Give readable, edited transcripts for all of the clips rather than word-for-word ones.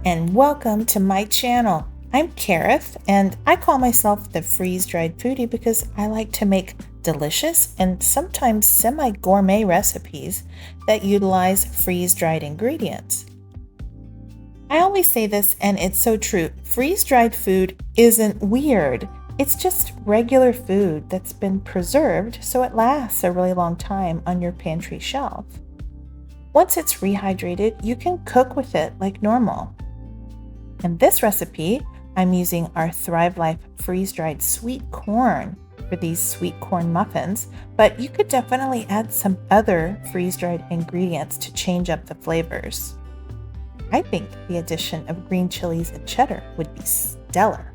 and welcome to my channel. I'm Kareth, and I call myself the freeze-dried foodie because I like to make delicious and sometimes semi-gourmet recipes that utilize freeze-dried ingredients. I always say this, and it's so true. Freeze-dried food isn't weird. It's just regular food that's been preserved so it lasts a really long time on your pantry shelf. Once it's rehydrated, you can cook with it like normal. In this recipe, I'm using our Thrive Life freeze-dried sweet corn for these sweet corn muffins, but you could definitely add some other freeze-dried ingredients to change up the flavors. I think the addition of green chilies and cheddar would be stellar.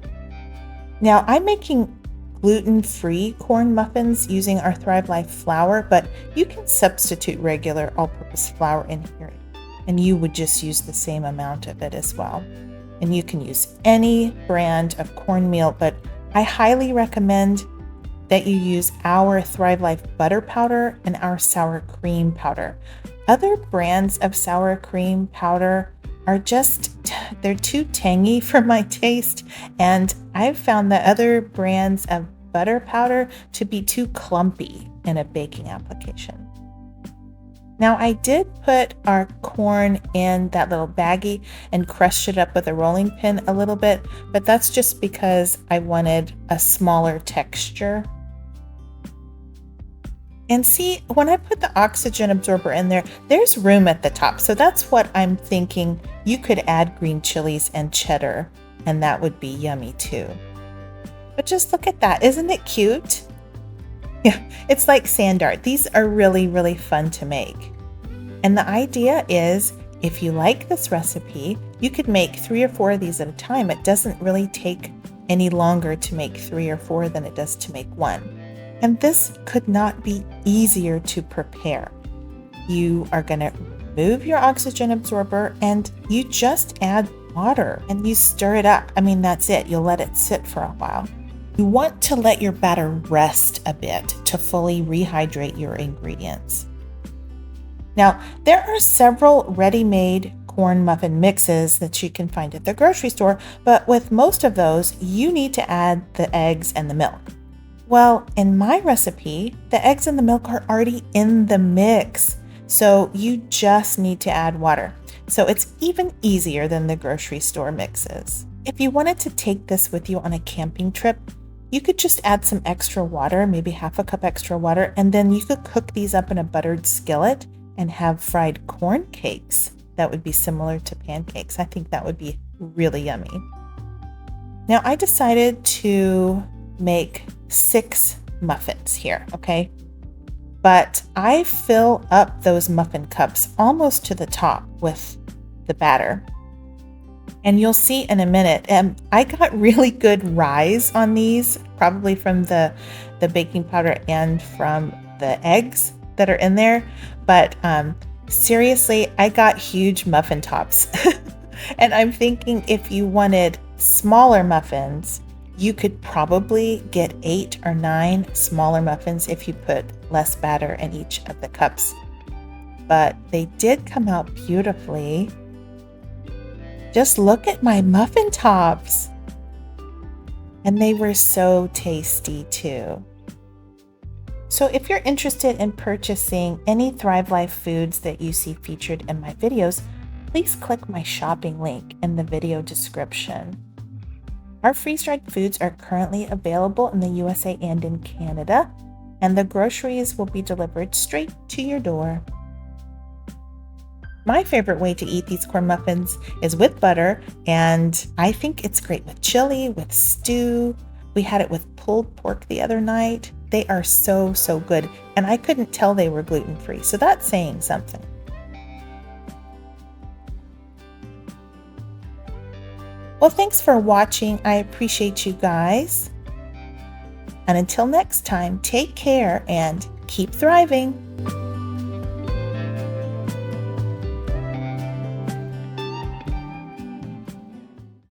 Now, I'm making gluten-free corn muffins using our Thrive Life flour, but you can substitute regular all-purpose flour in here, and you would just use the same amount of it as well. And you can use any brand of cornmeal, but I highly recommend that you use our Thrive Life butter powder and our sour cream powder. Other brands of sour cream powder are they're too tangy for my taste, and I've found that other brands of butter powder to be too clumpy in a baking application. Now, I did put our corn in that little baggie and crushed it up with a rolling pin a little bit, but that's just because I wanted a smaller texture. And see, when I put the oxygen absorber in there, there's room at the top. So that's what I'm thinking. You could add green chilies and cheddar, and that would be yummy too. But just look at that. Isn't it cute? Yeah, it's like sand art. These are really, really fun to make. And the idea is, if you like this recipe, you could make 3 or 4 of these at a time. It doesn't really take any longer to make 3 or 4 than it does to make 1. And this could not be easier to prepare. You are going to remove your oxygen absorber and you just add water and you stir it up. I mean, that's it. You'll let it sit for a while. You want to let your batter rest a bit to fully rehydrate your ingredients. Now, there are several ready-made corn muffin mixes that you can find at the grocery store, but with most of those, you need to add the eggs and the milk. Well, in my recipe, the eggs and the milk are already in the mix, so you just need to add water. So it's even easier than the grocery store mixes. If you wanted to take this with you on a camping trip, you could just add some extra water, maybe half a cup extra water, and then you could cook these up in a buttered skillet and have fried corn cakes that would be similar to pancakes. I think that would be really yummy. Now, I decided to make 6 muffins here, okay? But I fill up those muffin cups almost to the top with the batter. And you'll see in a minute, I got really good rise on these, probably from the baking powder and from the eggs that are in there. But seriously, I got huge muffin tops. And I'm thinking if you wanted smaller muffins, you could probably get 8 or 9 smaller muffins if you put less batter in each of the cups. But they did come out beautifully. Just look at my muffin tops. And they were so tasty too. So if you're interested in purchasing any Thrive Life foods that you see featured in my videos, please click my shopping link in the video description. Our freeze-dried foods are currently available in the USA and in Canada, and the groceries will be delivered straight to your door. My favorite way to eat these corn muffins is with butter, and I think it's great with chili, with stew. We had it with pulled pork the other night. They are so, so good, and I couldn't tell they were gluten-free, so that's saying something. Well, thanks for watching. I appreciate you guys. And until next time, take care and keep thriving.